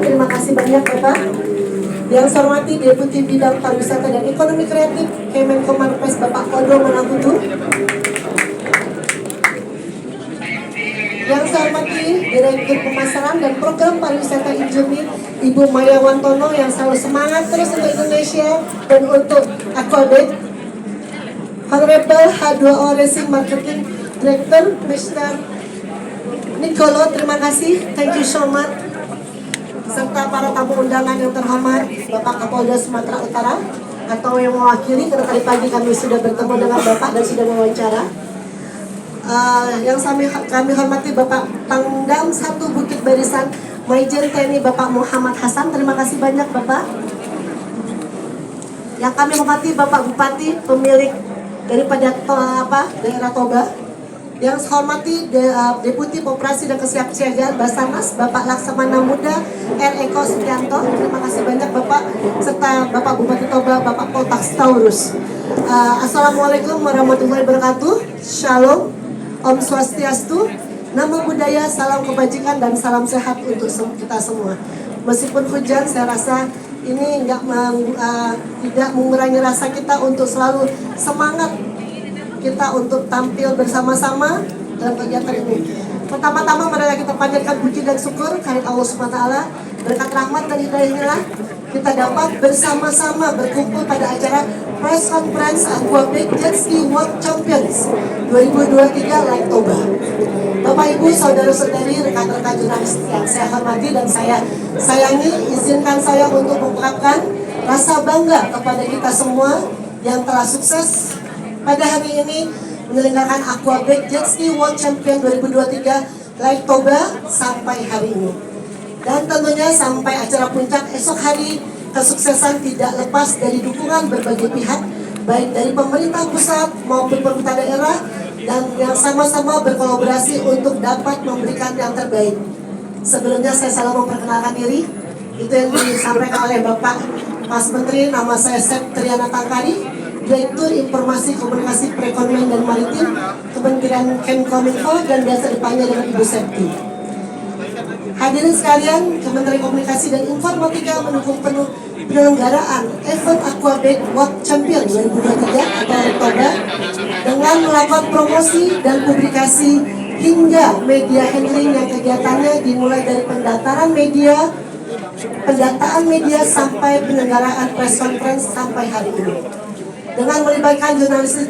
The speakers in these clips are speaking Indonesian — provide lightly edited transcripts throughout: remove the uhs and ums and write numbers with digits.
Terima kasih banyak Bapak. Yang saya hormati Deputi Bidang Pariwisata dan Ekonomi Kreatif Kemenko Marves Bapak Kodo Manahutu. Yang saya hormati Direktur Pemasaran dan Program Pariwisata Injurni Ibu Maya Wantono yang selalu semangat terus untuk Indonesia dan untuk Aquabed. Honorable H2O Racing Marketing Director Mr. Nicolo, terima kasih, thank you so much. Serta para tamu undangan yang terhormat, Bapak Kapolda Sumatera Utara atau yang mewakili, karena tadi pagi kami sudah bertemu dengan Bapak dan sudah mewawancara. Yang kami hormati Bapak Pangdam 1 Bukit Barisan Majen TNI Bapak Muhammad Hasan, terima kasih banyak Bapak. Yang kami hormati Bapak Bupati, pemilik daripada daerah Toba. Yang saya hormati Deputi Operasi dan Kesiapsiagaan Basarnas Bapak Laksamana Muda R. Eko Sugianto, terima kasih banyak Bapak, serta Bapak Bupati Toba Bapak Poltax Taurus. Assalamualaikum warahmatullahi wabarakatuh. Shalom, Om Swastiastu, Namo Buddhaya, salam kebajikan dan salam sehat untuk kita semua. Meskipun hujan, saya rasa ini tidak mengurangi rasa kita untuk selalu semangat kita untuk tampil bersama-sama dalam kegiatan ini. Pertama-tama marilah kita panjatkan puji dan syukur kehadirat Allah SWT. Berkat rahmat dan hidayahnya kita dapat bersama-sama berkumpul pada acara Press Conference Aquabed Jet Ski World Champions 2023 Lake Toba. Bapak Ibu, saudara-saudari, rekan-rekan jurnalis yang saya hormati dan saya sayangi, izinkan saya untuk mengungkapkan rasa bangga kepada kita semua yang telah sukses pada hari ini menyelenggarakan Aquabed Jet Ski World Champion 2023 Lake Toba sampai hari ini. Dan tentunya sampai acara puncak esok hari, kesuksesan tidak lepas dari dukungan berbagai pihak, baik dari pemerintah pusat maupun pemerintah daerah, dan yang sama-sama berkolaborasi untuk dapat memberikan yang terbaik. Sebelumnya saya selalu memperkenalkan diri, itu yang disampaikan oleh Bapak Mas Menteri, nama saya Septriana Tangkari, Direktur Informasi Komunikasi Perekonomian dan Maritim Kementerian Kemkominfo, dan biasa dipanggil dengan Ibu Septi. Hadirin sekalian, Kementerian Komunikasi dan Informatika mendukung penuh penyelenggaraan event Aquabed World Champion 2023 atau Toba dengan melakukan promosi dan publikasi hingga media handling yang kegiatannya dimulai dari pendataan media sampai penyelenggaraan press conference sampai hari ini. Dengan melibatkan jurnalis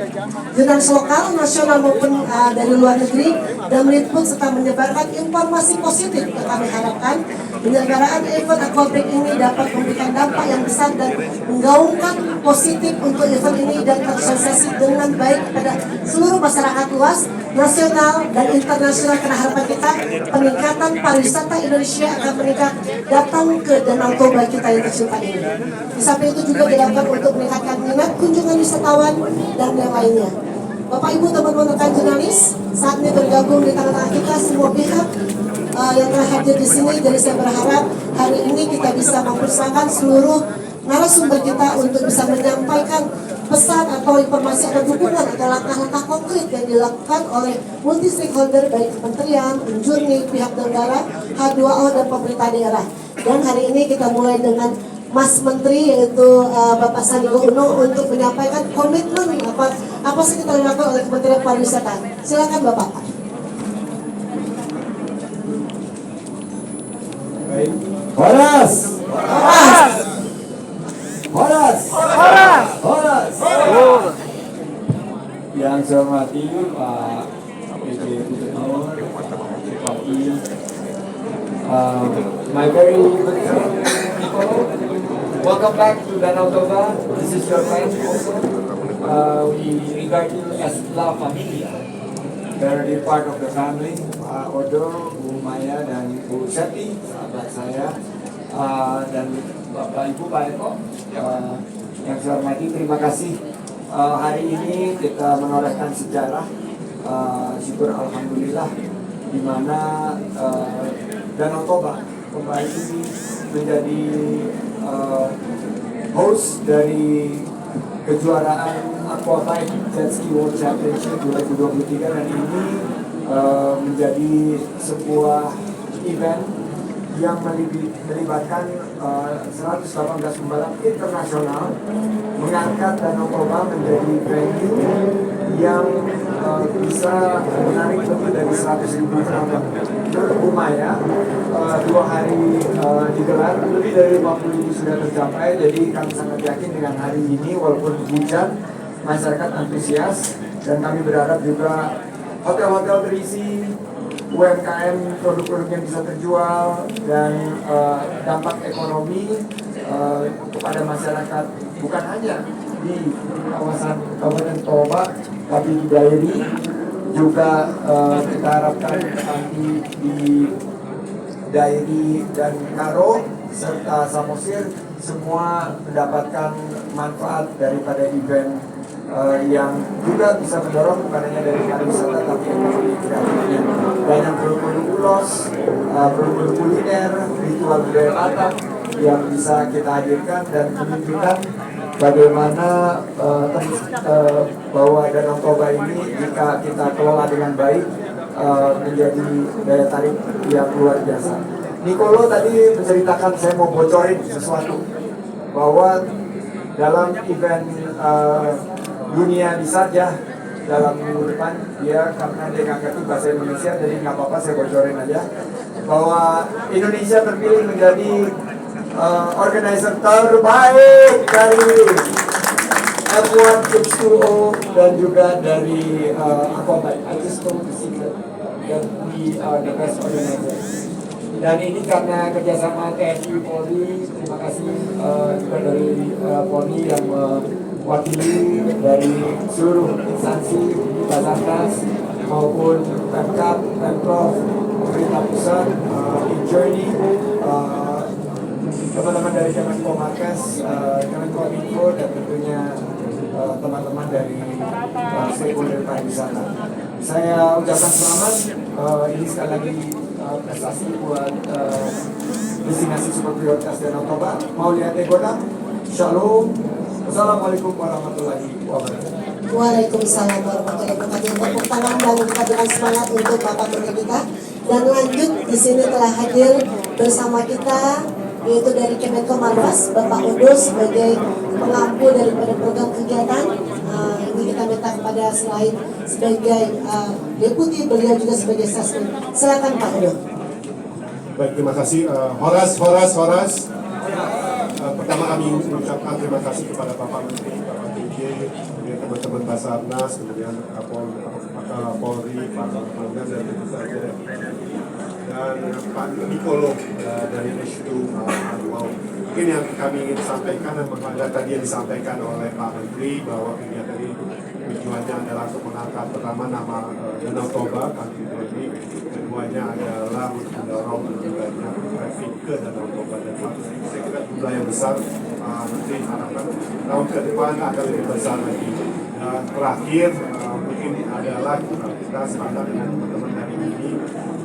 lokal, nasional maupun dari luar negeri, dan meliput serta menyebarkan informasi positif yang kami harapkan penyelenggaraan event Aquabed ini dapat memberikan dampak yang besar dan menggaungkan positif untuk event ini dan tersosialisasi dengan baik kepada seluruh masyarakat luas, nasional dan internasional, karena harapan kita peningkatan pariwisata Indonesia akan meningkat datang ke Danau Toba kita yang tercinta ini. Di samping itu juga dilakukan untuk meningkatkan minat kunjungan wisatawan dan yang lainnya. Bapak Ibu teman-teman rekan jurnalis, saat ini bergabung di tengah-tengah kita semua pihak yang telah hadir di sini. Jadi saya berharap hari ini kita bisa mempersatukan seluruh narasumber kita untuk bisa menyampaikan pesan atau informasi atau dukungan atau langkah-langkah konkret yang dilakukan oleh multi stakeholder baik kementerian, Injurni, pihak negara, H2O dan pemerintah daerah. Dan hari ini kita mulai dengan Mas Menteri, yaitu Bapak Sandiaga Uno, untuk menyampaikan komitmen apa sih kita lakukan oleh Kementerian Pariwisata. Silakan Bapak. Horas. Yang saya hormati Pak PJ Gubernur, Bupati, my very good friend Nicolo. Welcome back to Danau Toba. This is your friend also. We regard you as La Familia. Very part of the family. Odo, Bu Maya dan Bu Septi, sahabat saya, dan Bapak Ibu Pak Eko. Yang saya hormati, terima kasih. Hari ini kita menorehkan sejarah, syukur alhamdulillah, di mana Danau Toba kembali menjadi host dari kejuaraan Aquabed Jet Ski World Championship 2023, dan ini menjadi sebuah event yang melibatkan 118 pembalap internasional, mengangkat Danau Toba menjadi venue yang bisa menarik lebih dari 100.000 penonton. Lumayan, 2 hari digelar, lebih dari 50.000 sudah tercapai, jadi kami sangat yakin dengan hari ini walaupun hujan, masyarakat antusias, dan kami berharap juga hotel-hotel terisi, UMKM produk-produk yang bisa terjual, dan dampak ekonomi kepada masyarakat bukan hanya di kawasan Kabupaten Toba, tapi di Dairi juga kita harapkan nanti di Dairi dan Karo serta Samosir semua mendapatkan manfaat daripada event yang juga bisa mendorong bukan hanya dari pariwisata tapi ekonomi kreatifnya. Banyak produk-produk ulos, produk-produk kuliner, ritual budaya Batak yang bisa kita hadirkan dan menunjukkan bagaimana bahwa Danau Toba ini jika kita kelola dengan baik menjadi daya tarik yang luar biasa. Nicolo tadi menceritakan, saya mau bocorin sesuatu bahwa dalam event dunia Disarja dalam minggu depan, dia karena dia nggak ngerti bahasa Indonesia, jadi nggak apa-apa saya bocorin aja bahwa Indonesia terpilih menjadi organizer terbaik dari F1 X2O dan juga dari Aquabike. I just told the secret that we are the best organizers. Dan ini karena kerjasama TNI Polri, terima kasih juga dari Polri yang mewakili dari seluruh instansi Basarnas maupun Pemkab, Pemprov, pemerintah pusat, Journey, teman-teman dari Kemenko Markes, Kemenko Info, dan tentunya teman-teman dari stakeholder pariwisata. Saya ucapkan selamat, ini sekali lagi prestasi buat destinasi super prioritas Danau Toba. Mau lihat Egoda? Shalom. Assalamualaikum warahmatullahi wabarakatuh. Waalaikumsalam warahmatullahi wabarakatuh. Tepuk tangan dan kita berikan semangat untuk Bapak Menteri kita. Dan lanjut di sini telah hadir bersama kita yaitu dari Kemenko Marves, Bapak Udo sebagai pengampu daripada program kegiatan. Ini kita minta kepada selain sebagai deputi, beliau juga sebagai sasmin. Silakan Pak Udo. Baik, terima kasih. Horas. Pertama kami mengucapkan terima kasih kepada Bapak Menteri, Bapak TJ, kemudian teman-teman Basarnas, kemudian Polri, Pak Kapolda, dan tentu saja dan Pak Nicolo dari H2 Wow. Mungkin yang kami ingin sampaikan dan tadi yang disampaikan oleh Pak Menteri bahwa kegiatan ini tujuannya adalah untuk mengangkat pertama nama Danau Toba, country ini, keduanya adalah untuk mendorong lebih banyak traffic ke Danau Toba dan saya kira jumlah yang besar nanti harapkan tahun ke depan akan lebih besar lagi. Dan terakhir mungkin adalah kita sepakat dengan teman-teman dari ini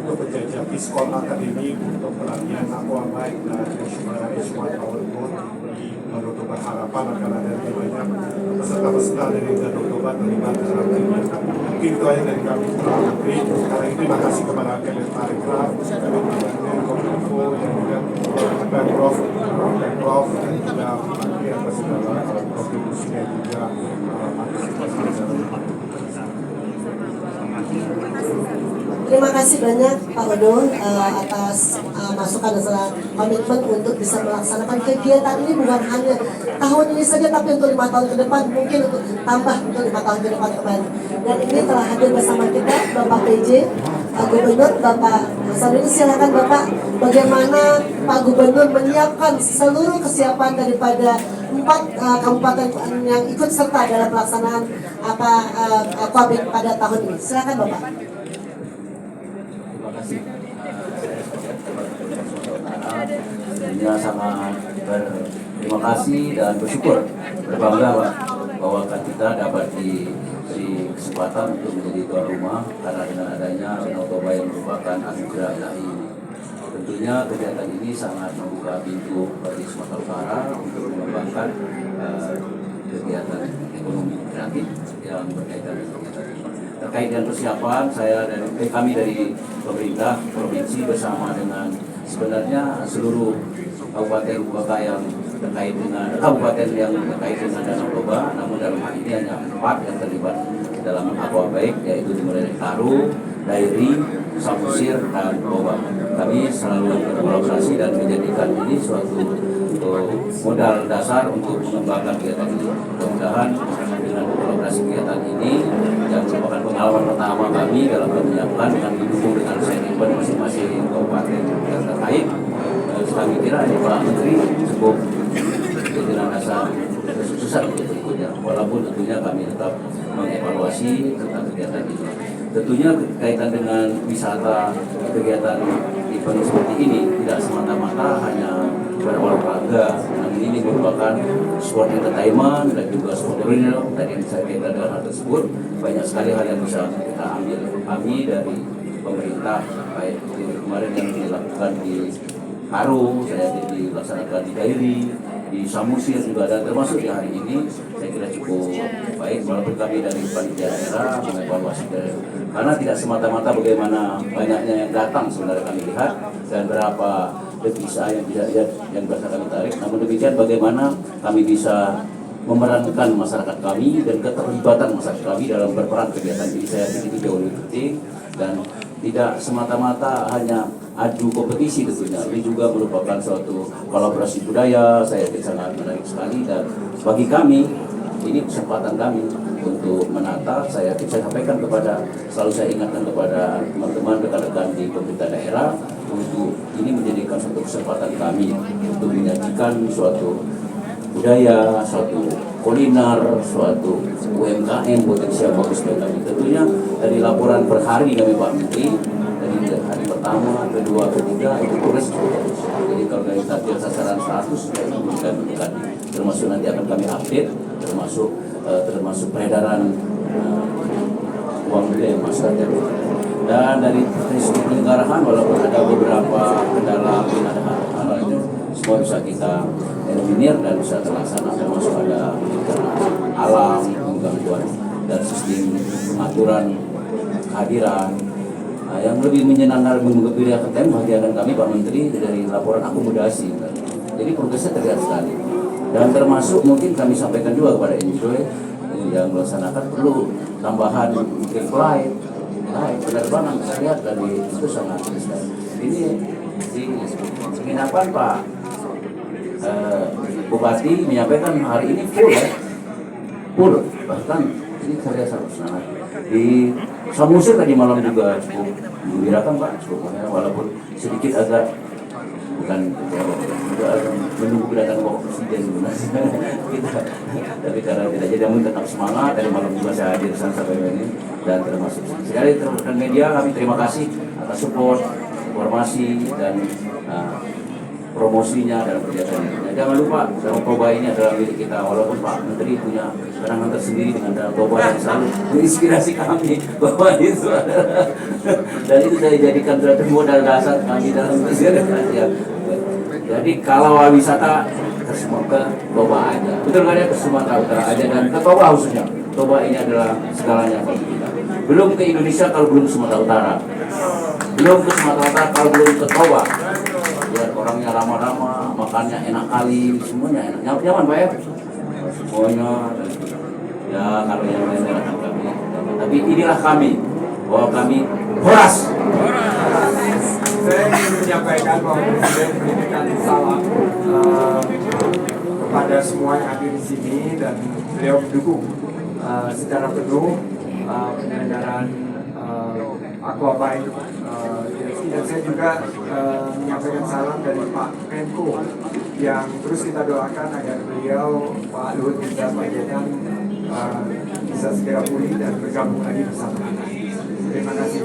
untuk menjajaki sekolah akademi untuk pelatihan aquabike dan H1 Powerboat di Danau Toba. Harapan akan ada lebih banyak peserta-peserta dari Danau Toba terlibat dalam kegiatan. Mungkin itu aja dari kami, Pak Menteri. Sekarang ini terima kasih kepada Kemenparekraf, Kemenkominfo, dan juga Pemprov, dan juga Menteri atas segala kontribusi dan juga partisipasi dalam. Terima kasih banyak Pak Udo atas masukan dan komitmen untuk bisa melaksanakan kegiatan ini bukan hanya tahun ini saja tapi untuk 5 tahun ke depan, mungkin untuk tambah untuk 5 tahun ke depan kembali. Dan ini telah hadir bersama kita Bapak PJ, Gubernur Bapak Hasanuddin. Silakan Bapak, bagaimana Pak Gubernur menyiapkan seluruh kesiapan daripada 4 kabupaten yang ikut serta dalam pelaksanaan Aquabike pada tahun ini. Silakan Bapak. Saya sangat berterima kasih dan bersyukur, berbangga Pak, bahwa kita dapat di kesempatan untuk menjadi tuan rumah karena dengan adanya Danau Toba yang merupakan anugerah ilahi ini. Tentunya kegiatan ini sangat membuka pintu bagi Sumatera Utara untuk mengembangkan kegiatan ekonomi kreatif yang berkaitan dengan kegiatan ini. Terkait dengan persiapan, kami dari pemerintah provinsi bersama dengan sebenarnya seluruh kabupaten kota yang terkait dengan kabupaten yang terkait dengan Danau Toba, namun dalam hal ini hanya 4 yang terlibat dalam aquabaik, yaitu dimulai dari Karu, Dairi, Samosir, dan Toba. Kami selalu berkolaborasi dan menjadikan ini suatu modal dasar untuk mengembangkan kegiatan ini. Mudah-mudahan dengan kolaborasi kegiatan ini yang merupakan pengalaman pertama kami dalam menyiapkan dengan didukung dengan event masing-masing kabupaten yang terkait, kami kira ini Pak Menteri cukup dengan rasa kesuksesan untuk berikutnya. Walaupun tentunya kami tetap mengevaluasi tentang kegiatan ini. Tentunya kaitan dengan wisata, kegiatan event seperti ini tidak semata-mata hanya berolahraga, namun ini merupakan sport entertainment dan juga sport kuliner. Tadi yang saya kaitan dengan hal tersebut, banyak sekali hal yang bisa kita ambil. Kami dari pemerintah, baik kemarin yang dilakukan di Karu, saya dilaksanakan di Dairi, di Samosir juga, dan termasuk di hari ini saya kira cukup baik. Walaupun kami dari panitia daerah mengevaluasi karena tidak semata-mata bagaimana banyaknya yang datang sebenarnya kami lihat dan berapa devisa yang bisa kami tarik. Namun demikian bagaimana kami bisa memerankan masyarakat kami dan keterlibatan masyarakat kami dalam berperan kegiatan ini, saya pikir itu jauh lebih penting dan tidak semata-mata hanya adu kompetisi. Tentunya ini juga merupakan suatu kolaborasi budaya, saya pikir sangat menarik sekali, dan bagi kami ini kesempatan kami untuk menata. Saya sampaikan selalu saya ingatkan kepada teman-teman rekan-rekan di pemerintah daerah untuk ini menjadikan suatu kesempatan kami untuk menyajikan suatu budaya, suatu kuliner, suatu UMKM potensial bagus bagi kami. Tentunya dari laporan per hari kami Pak Menteri, dari hari pertama, kedua, ketiga itu progres cukup bagus. Jadi kalau dari target sasaran 100 sudah meningkat, termasuk nanti akan kami update, termasuk peredaran uang budaya masyarakat. Dan dari sisi penyelenggaraan, walaupun ada beberapa kendala, ada hal-hal itu semua bisa kita eliminir dan bisa terlaksana, termasuk ada alam, gangguan dan sistem pengaturan kehadiran yang lebih menyenangkan, menggembirakan kami, bahagiakan kami Pak Menteri dari laporan akomodasi. Jadi progresnya terlihat sekali, dan termasuk mungkin kami sampaikan juga kepada Enjoy yang melaksanakan perlu tambahan flight, penerbangan. Saya lihat dari itu sangat besar. Ini di penginapan Pak Bupati menyampaikan hari ini full, bahkan ini saya sangat senang. Di Samosir tadi malam juga cukup menggembirakan Pak, walaupun sedikit agak menunggu kedatangan Bapak Presiden kita, tapi karena tidak jadi, namun tetap semangat. Dari malam juga saya hadir sampai ini, dan termasuk sekali rekan media, kami terima kasih atas support, informasi dan promosinya dalam kegiatan ini. Nah, jangan lupa Danau Toba ini adalah milik kita, walaupun Pak Menteri punya kenangan tersendiri dengan Danau Toba yang selalu menginspirasi kami bahwa itu adalah dan itu saya jadikan suatu modal dasar kami dalam berkreasi. Jadi kalau wisata ke Toba aja, betul nggak ya, ke Sumatera Utara aja dan ke Toba khususnya. Toba ini adalah segalanya bagi kita. Belum ke Indonesia kalau belum Sumatera Utara, belum ke Sumatera Utara kalau belum ke Toba. Ya, orangnya ramah-ramah, makannya enak kali, semuanya enak, nyaman Pak ya, semuanya. Ya kalau yang lain akan kami, tapi inilah kami, bahwa kami Horas. Saya ingin menyampaikan bahwa Presiden memberikan salam kepada semua yang hadir di sini, dan beliau mendukung secara penuh penyelenggaraan aquabaik. Dan saya juga menyampaikan salam dari Pak Menko yang terus kita doakan agar beliau, Pak Luhut bisa Panjaitan, bisa segera pulih dan bergabung lagi bersama kita. Terima kasih.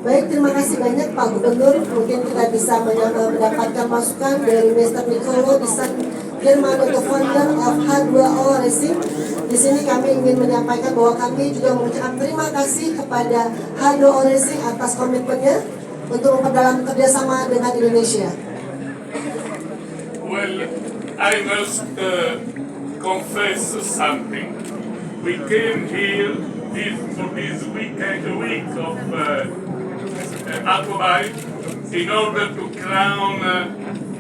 Baik, terima kasih banyak Pak Gubernur. Mungkin kita bisa mendapatkan masukan dari Mr. Nicolo di San Germano, the founder of H2O Racing. Di sini kami ingin menyampaikan bahwa kami juga mengucapkan terima kasih kepada H2O Racing atas komitmennya untuk memperdalam kerjasama dengan Indonesia. Well, I must confess something. We came here for this week of aquabike in order to crown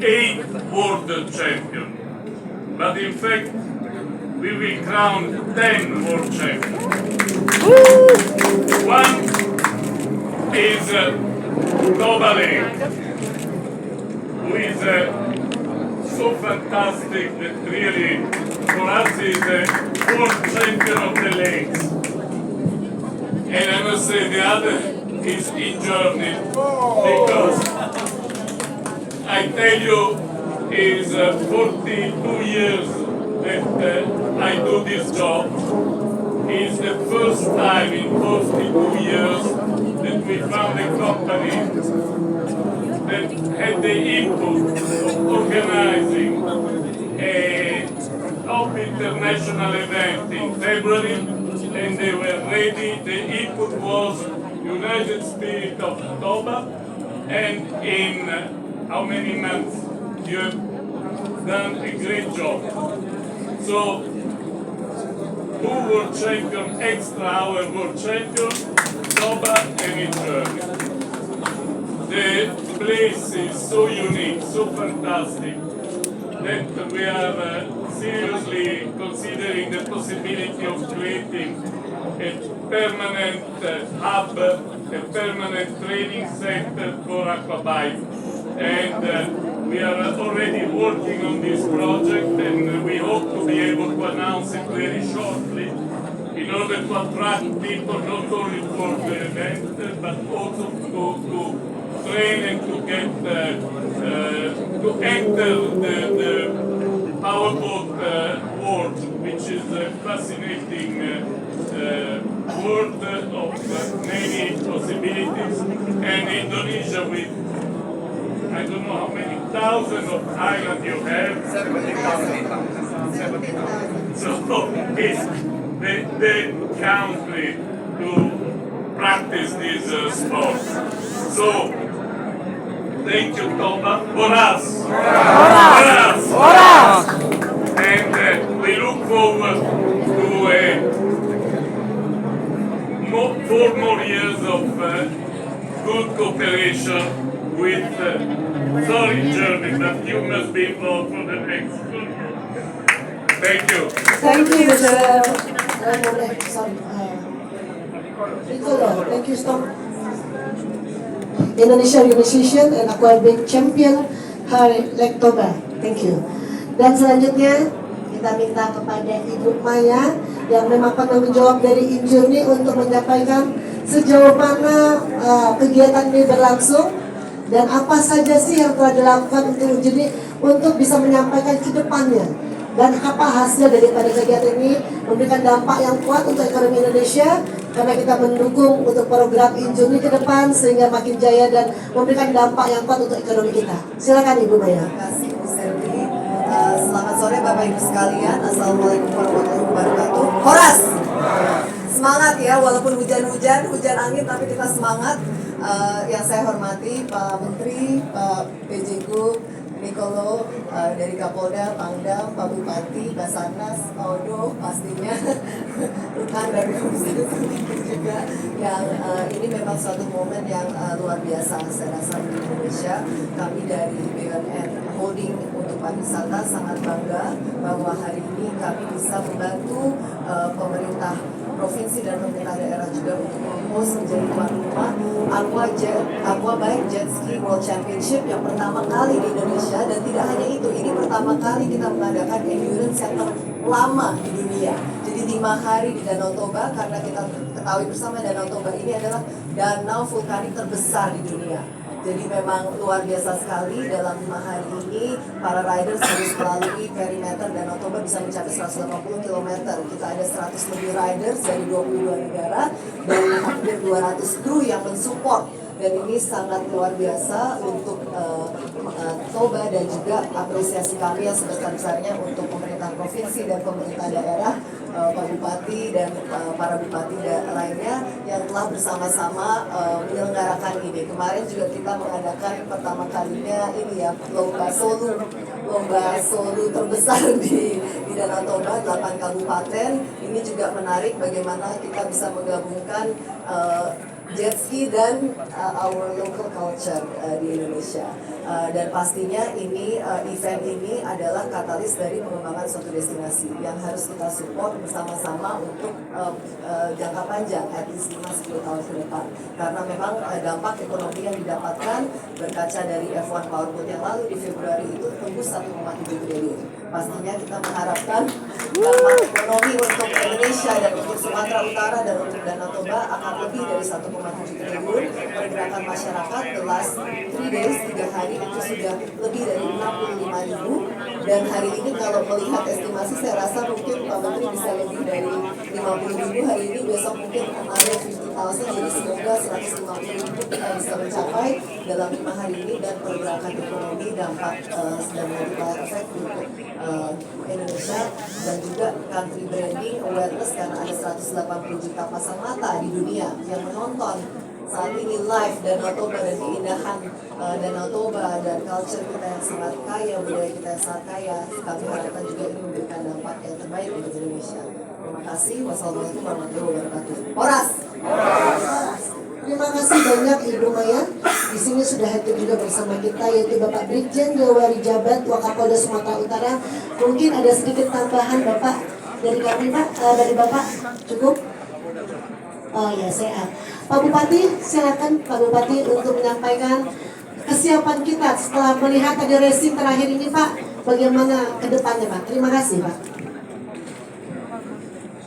8 world champions. But in fact, we will crown 10 world champions. One is Toba Lake, who is so fantastic that really for us is the world champion of the lakes. And I must say the other is in Journey, because I tell you, is 42 years that I do this job. It's the first time in 42 years that we found a company that had the input of organizing a top international event in February, and they were ready. The input was United Spirit of Toba, and in how many months? You have done a great job. So, 2 world champion, extra hour world champion, Toba and in Journey. The place is so unique, so fantastic, that we are seriously considering the possibility of creating a permanent hub, a permanent training center for aquabike. And we are already working on this project, and we hope to be able to announce it very shortly in order to attract people not only for the event, but also to train and to get to enter the powerboat world, which is a fascinating world of many possibilities. And Indonesia, with I don't know how many thousands of islands you have. 70,000. So it's the country to practice these sports. So thank you, Toba. Horas! Horas! Horas! And we look forward to 4 more years of good cooperation with sorry, Journey, but you must be involved for the next one. Thank you. Thank you, Mr. Sorry. Nicolo, thank you so much. Indonesia Musician and Aquatic Champion Hari Lake Toba. Thank you. Dan selanjutnya kita minta kepada Ibu Maya yang memang penanggung jawab dari Injourney untuk menyampaikan sejauh mana kegiatan ini berlangsung dan apa saja sih yang telah dilakukan untuk Injourney untuk bisa menyampaikan ke depannya, dan apa hasil daripada kegiatan ini memberikan dampak yang kuat untuk ekonomi Indonesia, karena kita mendukung untuk program Injourney ke depan sehingga makin jaya dan memberikan dampak yang kuat untuk ekonomi kita. Silakan Ibu Maya. Terima kasih Bu Selvi. Selamat sore Bapak Ibu sekalian. Assalamualaikum warahmatullahi wabarakatuh. Horas! Semangat ya, walaupun hujan-hujan, hujan angin, tapi kita semangat. Yang saya hormati Pak Menteri, Pak PJ Gub, Nicolo, dari Kapolda, Pangdam, Pak Bupati, Basarnas, Audo pastinya, Rutan dari Komisi juga, yang ini memang suatu momen yang luar biasa saya rasa di Indonesia. Kami dari BUMN Holding untuk Pariwisata sangat bangga bahwa hari ini kami bisa membantu pemerintah provinsi dan pemerintah daerah juga untuk host menjadi tuan rumah Aquabike Jet Ski World Championship yang pertama kali di Indonesia. Dan tidak hanya itu, ini pertama kali kita mengadakan endurance yang terlama di dunia. Jadi 5 hari di Danau Toba, karena kita ketahui bersama Danau Toba ini adalah danau vulkanik terbesar di dunia. Jadi memang luar biasa sekali. Dalam 5 hari ini para riders harus melalui perimeter Danau Toba bisa mencapai 180 km. Kita ada 100 lebih riders dari 22 negara dan hampir 200 kru yang mensupport. Dan ini sangat luar biasa untuk Toba, dan juga apresiasi kami yang sebesar-besarnya untuk pemerintah provinsi dan pemerintah daerah, Pak Bupati dan para bupati lainnya yang telah bersama-sama menyelenggarakan ini. Kemarin juga kita mengadakan pertama kalinya ini ya, lomba solo terbesar di Danau Toba, 8 kabupaten. Ini juga menarik bagaimana kita bisa menggabungkan jet ski dan our local culture di Indonesia. Dan pastinya ini event ini adalah katalis dari pengembangan suatu destinasi yang harus kita support bersama-sama untuk jangka panjang, at least 5-10 tahun ke depan. Karena memang dampak ekonomi yang didapatkan berkaca dari F1 Powerboat yang lalu di Februari itu tembus 1,7 triliun. Pastinya kita mengharapkan dampak ekonomi untuk Indonesia dan untuk Sumatera Utara dan untuk Danau Toba akan lebih dari 1,7 triliun. Pergerakan masyarakat the last 3 days, 3 hari itu sudah lebih dari 65.000, dan hari ini kalau melihat estimasi saya rasa mungkin Pak Menteri bisa lebih dari 50.000 hari ini, besok mungkin ada 50.000, jadi semoga 150.000 kita bisa mencapai dalam 5 hari ini, dan pergerakan ekonomi dampak dan multiplier effect untuk Indonesia dan juga country branding awareness karena ada 180 juta pasang mata di dunia yang menonton saat ini live Danau Toba dan keindahan Danau Toba dan culture kita yang sangat kaya, budaya kita yang sangat kaya. Kami harapkan juga ini memberikan dampak yang terbaik untuk Indonesia. Terima kasih. Wassalamualaikum warahmatullahi wabarakatuh. Horas. Terima kasih banyak Ibu Maya. Di sini sudah hadir juga bersama kita yaitu Bapak Brigjen Jawari Jabat Wakapolda Sumatera Utara. Mungkin ada sedikit tambahan Bapak dari kami Pak, dari Bapak cukup? Oh ya, saya. Pak Bupati, silakan Pak Bupati untuk menyampaikan kesiapan kita setelah melihat ada racing terakhir ini Pak. Bagaimana ke depannya Pak? Terima kasih Pak.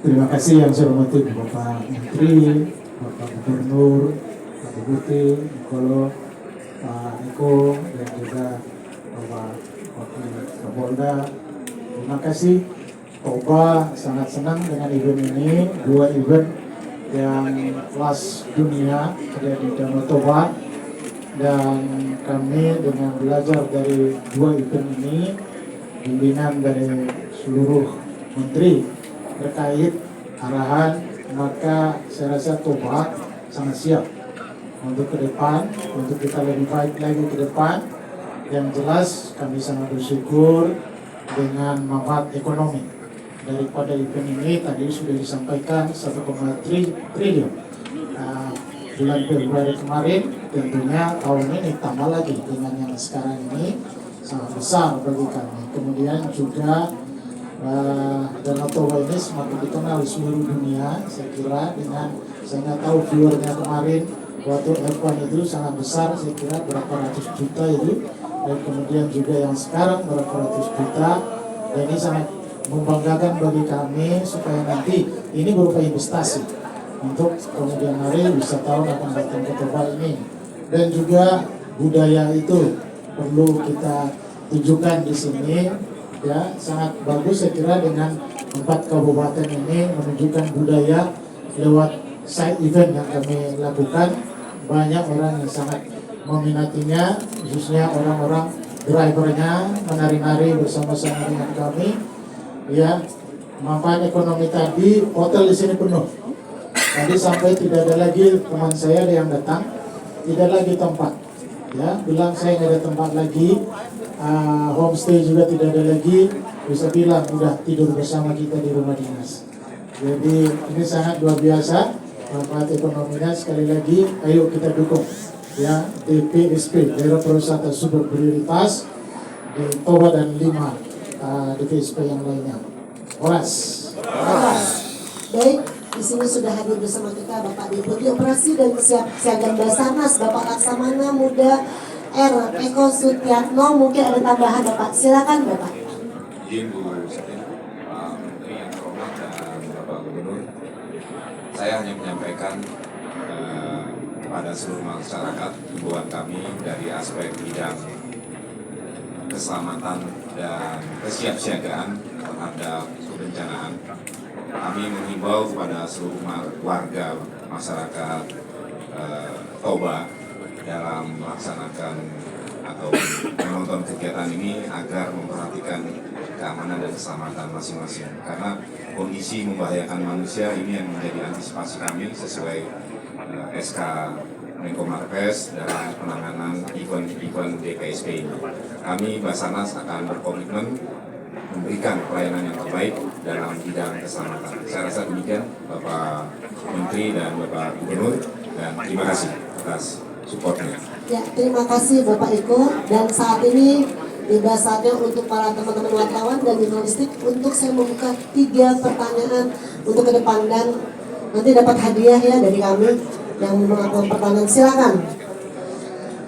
Terima kasih yang saya hormati Bapak Menteri, Bapak Gubernur, Pak Deputi, Nikolo, Pak Eko, dan juga Bapak Wakil Kapolda. Terima kasih. Toba sangat senang dengan event ini, 2 event yang kelas dunia ada di Danau Toba, dan kami dengan belajar dari 2 event ini, bimbingan dari seluruh menteri terkait arahan, maka saya rasa Toba sangat siap untuk ke depan, untuk kita lebih baik lagi ke depan. Yang jelas kami sangat bersyukur dengan manfaat ekonomi daripada event ini. Tadi sudah disampaikan 1,3 triliun bulan Februari kemarin. Tentunya tahun ini tambah lagi dengan yang sekarang ini sangat besar bagi kami. Kemudian juga Danau Toba ini semakin dikenal di seluruh dunia. Saya kira dengan saya nggak tahu viewernya kemarin waktu F1 itu sangat besar, saya kira berapa ratus juta itu, dan kemudian juga yang sekarang berapa ratus juta. Dan ini sangat membanggakan bagi kami supaya nanti ini berupa investasi untuk kemudian hari wisatawan akan datang ke Toba ini. Dan juga budaya itu perlu kita tunjukkan di sini. Ya, sangat bagus saya kira dengan 4 kabupaten ini menunjukkan budaya lewat side event yang kami lakukan. Banyak orang yang sangat meminatinya, khususnya orang-orang drivernya menari-nari bersama-sama dengan kami. Ya, manfaat ekonomi tadi, hotel di sini penuh. Tadi sampai tidak ada lagi teman saya yang datang, tidak lagi tempat. Ya, bilang saya nggak ada tempat lagi. Homestay juga tidak ada lagi, bisa bilang udah tidur bersama kita di rumah dinas. Jadi ini sangat luar biasa manfaat ekonominya. Sekali lagi ayo kita dukung ya DPSP, daerah pariwisata super prioritas di Toba dan 5 DPSP yang lainnya. Horas. Baik, di sini sudah hadir bersama kita Bapak Deputi Operasi dan Kesiagaan Basarnas Bapak Laksamana Muda R. Eko Sutiatno. Mungkin ada tambahan Bapak, silakan Bapak. Izin Bu Siti, Pak Menteri yang terhormat dan Bapak Gubernur, saya hanya menyampaikan kepada seluruh masyarakat himbauan kami dari aspek bidang keselamatan dan kesiapsiagaan terhadap kebencanaan. Kami menghimbau kepada seluruh warga masyarakat Toba dalam melaksanakan atau menonton kegiatan ini agar memperhatikan keamanan dan keselamatan masing-masing, karena kondisi membahayakan manusia ini yang menjadi antisipasi kami sesuai SK Menko Marves dalam penanganan event DPSP ini. Kami Basarnas akan berkomitmen memberikan pelayanan yang terbaik dalam bidang keselamatan. Saya rasa demikian Bapak Menteri dan Bapak Gubernur. Dan terima kasih atas supportnya. Ya, terima kasih Bapak Eko. Dan saat ini tiba saatnya untuk para teman-teman wartawan dan jurnalistik untuk saya membuka 3 pertanyaan untuk ke depan dan nanti dapat hadiah ya dari kami yang mengaku pertanyaan. Silakan.